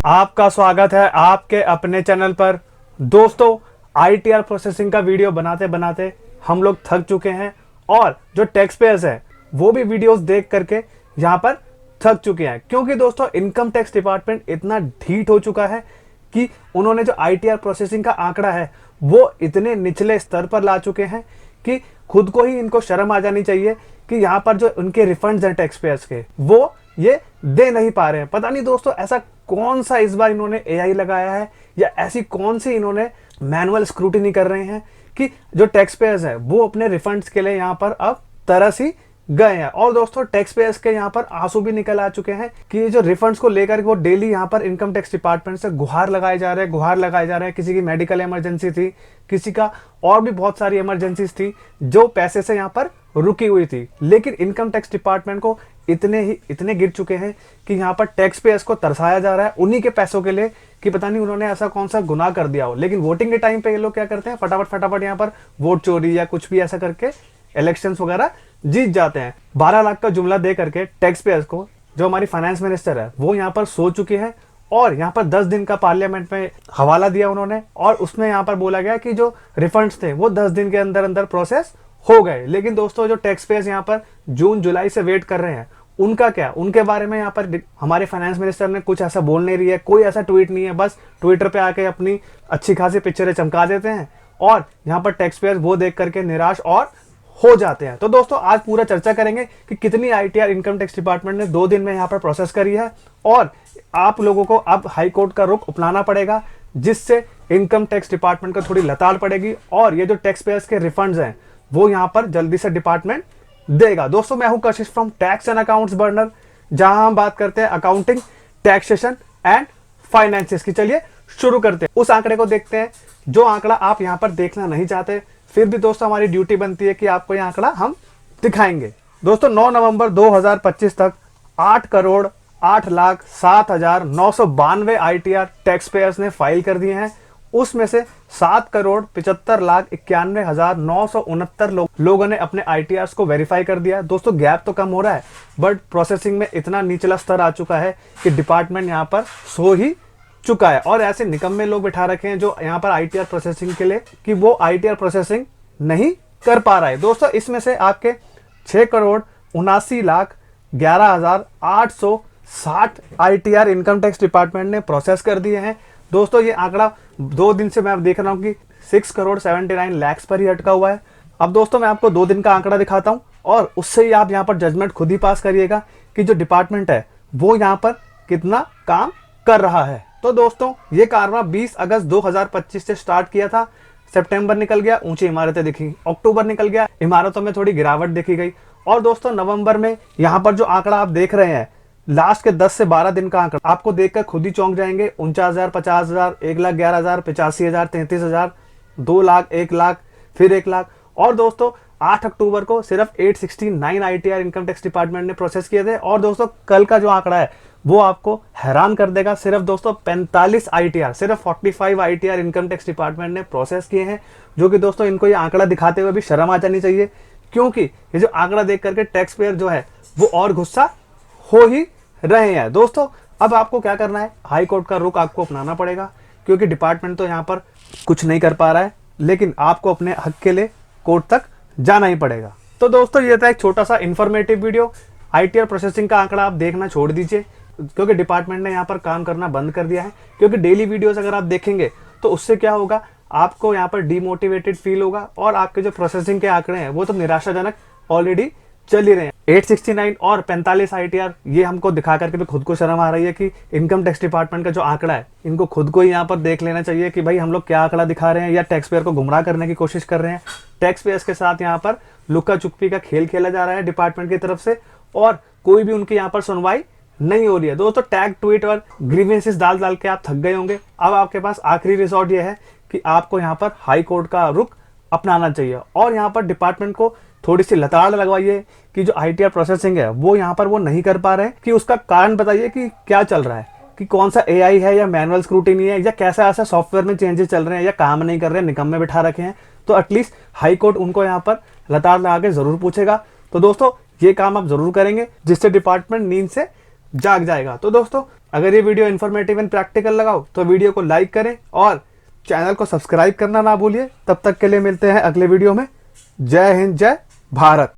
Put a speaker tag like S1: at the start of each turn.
S1: आपका स्वागत है आपके अपने चैनल पर। दोस्तों, आईटीआर प्रोसेसिंग का वीडियो बनाते बनाते हम लोग थक चुके हैं और जो टैक्स पेयर्स है वो भी वीडियोस देख करके यहाँ पर थक चुके हैं, क्योंकि दोस्तों इनकम टैक्स डिपार्टमेंट इतना ढीठ हो चुका है कि उन्होंने जो आईटीआर प्रोसेसिंग का आंकड़ा है वो इतने निचले स्तर पर ला चुके हैं कि खुद को ही इनको शर्म आ जानी चाहिए कि यहाँ पर जो उनके रिफंड्स हैं टैक्स पेयर्स के वो ये दे नहीं पा रहे हैं। पता नहीं दोस्तों ऐसा कौन सा इस बार इन्होंने एआई लगाया है या ऐसी कौन सी इन्होंने मैनुअल स्क्रूटिनी कर रहे हैं कि जो टैक्स पेयर्स है वो अपने रिफंड्स के लिए यहाँ पर अब तरस ही गए हैं। और दोस्तों टैक्स पेयर्स के यहाँ पर आंसू भी निकल आ चुके हैं कि जो रिफंड्स को लेकर वो डेली यहाँ पर इनकम टैक्स डिपार्टमेंट से गुहार लगाए जा रहे हैं। किसी की मेडिकल इमरजेंसी थी, किसी का और भी बहुत सारी इमरजेंसीज थी जो पैसे से यहाँ पर रुकी हुई थी, लेकिन इनकम टैक्स डिपार्टमेंट को इतने गिर चुके हैं कि यहाँ पर टैक्स पेयर्स को तरसाया जा रहा है उन्हीं के पैसों के लिए कि पता नहीं उन्होंने ऐसा कौन सा गुनाह कर दिया हो। लेकिन वोटिंग के टाइम पे ये लोग क्या करते हैं, फटाफट यहाँ पर वोट चोरी या कुछ भी ऐसा करके इलेक्शंस वगैरह जीत जाते हैं। 12 लाख का जुमला दे करके टैक्स पेयर्स को जो हमारी फाइनेंस मिनिस्टर है वो यहाँ पर सो चुकी है और यहाँ पर 10 दिन का पार्लियामेंट में हवाला दिया उन्होंने और उसमें यहाँ पर बोला गया कि जो रिफंड्स थे वो 10 दिन के अंदर अंदर प्रोसेस हो गए। लेकिन दोस्तों जो टैक्स पेयर्स यहाँ पर जून जुलाई से वेट कर रहे हैं उनका क्या, उनके बारे में यहाँ पर हमारे फाइनेंस मिनिस्टर ने कुछ ऐसा बोल नहीं रही है, कोई ऐसा ट्वीट नहीं है। बस ट्विटर पे आके अपनी अच्छी खासी पिक्चरें चमका देते हैं और यहाँ पर टैक्स पेयर्स वो देख करके निराश और हो जाते हैं। तो दोस्तों आज पूरा चर्चा करेंगे कि कितनी आईटीआर इनकम टैक्स डिपार्टमेंट ने 2 दिन में यहाँ पर प्रोसेस करी है और आप लोगों को अब हाई कोर्ट का रुख अपनाना पड़ेगा जिससे इनकम टैक्स डिपार्टमेंट को थोड़ी लताड़ पड़ेगी और ये जो टैक्स पेयर्स के रिफंड्स हैं वो यहाँ पर जल्दी से डिपार्टमेंट देगा। दोस्तों मैं हूं कशिश from tax and accounts burner, जहां हम बात करते हैं अकाउंटिंग, टैक्सेशन एंड फाइनेंसेस की। चलिए शुरू करते हैं, उस आंकड़े को देखते हैं जो आंकड़ा आप यहां पर देखना नहीं चाहते, फिर भी दोस्तों हमारी ड्यूटी बनती है कि आपको यह आंकड़ा हम दिखाएंगे। दोस्तों 9 नवंबर 2025 तक 8,08,07,992 आईटीआर टैक्स पेयर्स ने फाइल कर दिए हैं। उसमें से 7,75,91,969 लोगों ने अपने आईटीआर्स को वेरीफाई कर दिया। दोस्तों गैप तो कम हो रहा है बट प्रोसेसिंग में इतना निचला स्तर आ चुका है कि डिपार्टमेंट यहाँ पर सो ही चुका है और ऐसे निकम्मे लोग बिठा रखे हैं जो यहाँ पर आईटीआर प्रोसेसिंग के लिए कि वो आईटीआर प्रोसेसिंग नहीं कर पा रहा है। दोस्तों इसमें से आपके 6,79,11,860 आईटीआर इनकम टैक्स डिपार्टमेंट ने प्रोसेस कर दिए हैं। दोस्तों ये आंकड़ा 2 दिन से मैं देख रहा हूँ कि 6,79 लाख पर ही अटका हुआ है। अब दोस्तों मैं आपको 2 दिन का आंकड़ा दिखाता हूँ और उससे ही आप यहाँ पर जजमेंट खुद ही पास करिएगा कि जो डिपार्टमेंट है वो यहाँ पर कितना काम कर रहा है। तो दोस्तों ये कारवां 20 अगस्त 2025 से स्टार्ट किया था। सितंबर निकल गया, ऊंची इमारतें दिखी। अक्टूबर निकल गया, इमारतों में थोड़ी गिरावट देखी गई। और दोस्तों नवंबर में यहाँ पर जो आंकड़ा आप देख रहे हैं, लास्ट के 10 से 12 दिन का आंकड़ा आपको देखकर खुद ही चौंक जाएंगे। 49,000, 50,000, 1,11,000, 85,000, 33,000, 2 लाख, 1 लाख, फिर 1 लाख। और दोस्तों 8 अक्टूबर को सिर्फ 869 आईटीआर इनकम टैक्स डिपार्टमेंट ने प्रोसेस किए थे। और दोस्तों कल का जो आंकड़ा है वो आपको हैरान कर देगा। सिर्फ दोस्तों 45 आईटीआर, सिर्फ 45 आईटीआर इनकम टैक्स डिपार्टमेंट ने प्रोसेस किए हैं, जो कि दोस्तों इनको ये आंकड़ा दिखाते हुए भी शर्म आ जानी चाहिए, क्योंकि ये जो आंकड़ा देख करके टैक्स पेयर जो है वो और गुस्सा हो ही रहे हैं। दोस्तों अब आपको क्या करना है, हाई कोर्ट का रुख आपको अपनाना पड़ेगा, क्योंकि डिपार्टमेंट तो यहाँ पर कुछ नहीं कर पा रहा है, लेकिन आपको अपने हक के लिए कोर्ट तक जाना ही पड़ेगा। तो दोस्तों ये था एक छोटा सा इंफॉर्मेटिव वीडियो। आईटीआर प्रोसेसिंग का आंकड़ा आप देखना छोड़ दीजिए, क्योंकि डिपार्टमेंट ने यहाँ पर काम करना बंद कर दिया है। क्योंकि डेली वीडियोस अगर आप देखेंगे तो उससे क्या होगा, आपको यहाँ पर डिमोटिवेटेड फील होगा और आपके जो प्रोसेसिंग के आंकड़े हैं वो तो निराशाजनक ऑलरेडी चल ही रहे हैं। 869 और 45 आईटीआर ये हमको दिखा करके भी खुद को शर्म आ रही है कि इनकम टैक्स डिपार्टमेंट का जो आंकड़ा है इनको खुद को ही यहाँ पर देख लेना चाहिए कि भाई हम लोग क्या आंकड़ा दिखा रहे हैं या टैक्स पेयर को गुमराह करने की कोशिश कर रहे हैं। टैक्स पेयर्स के साथ यहाँ पर लुक्का चुप्पी का खेल खेला जा रहा है डिपार्टमेंट की तरफ से और कोई भी उनकी यहाँ पर सुनवाई नहीं हो रही है। दोस्तों टैग ट्वीट और ग्रीवेंसेस डाल डाल के आप थक गए होंगे। अब आपके पास आखिरी रिसोर्ट ये है कि आपको यहाँ पर हाई कोर्ट का रुख अपनाना चाहिए और यहाँ पर डिपार्टमेंट को थोड़ी सी लताड़ लगवाइए कि जो आईटीआर प्रोसेसिंग है वो यहाँ पर वो नहीं कर पा रहे हैं, कि उसका कारण बताइए कि क्या चल रहा है, कि कौन सा एआई है या मैनुअल स्क्रूटिनी है या कैसा ऐसा सॉफ्टवेयर में चेंजेस चल रहे हैं या काम नहीं कर रहे हैं, निकम्मे बिठा रखे हैं। तो एटलीस्ट हाई कोर्ट उनको यहाँ पर लताड़ लगा के जरूर पूछेगा। तो दोस्तों ये काम आप जरूर करेंगे जिससे डिपार्टमेंट नींद से जाग जाएगा। तो दोस्तों अगर ये वीडियो इन्फॉर्मेटिव एंड प्रैक्टिकल लगा हो तो वीडियो को लाइक करें और चैनल को सब्सक्राइब करना ना भूलिए। तब तक के लिए मिलते हैं अगले वीडियो में। जय हिंद, जय भारत।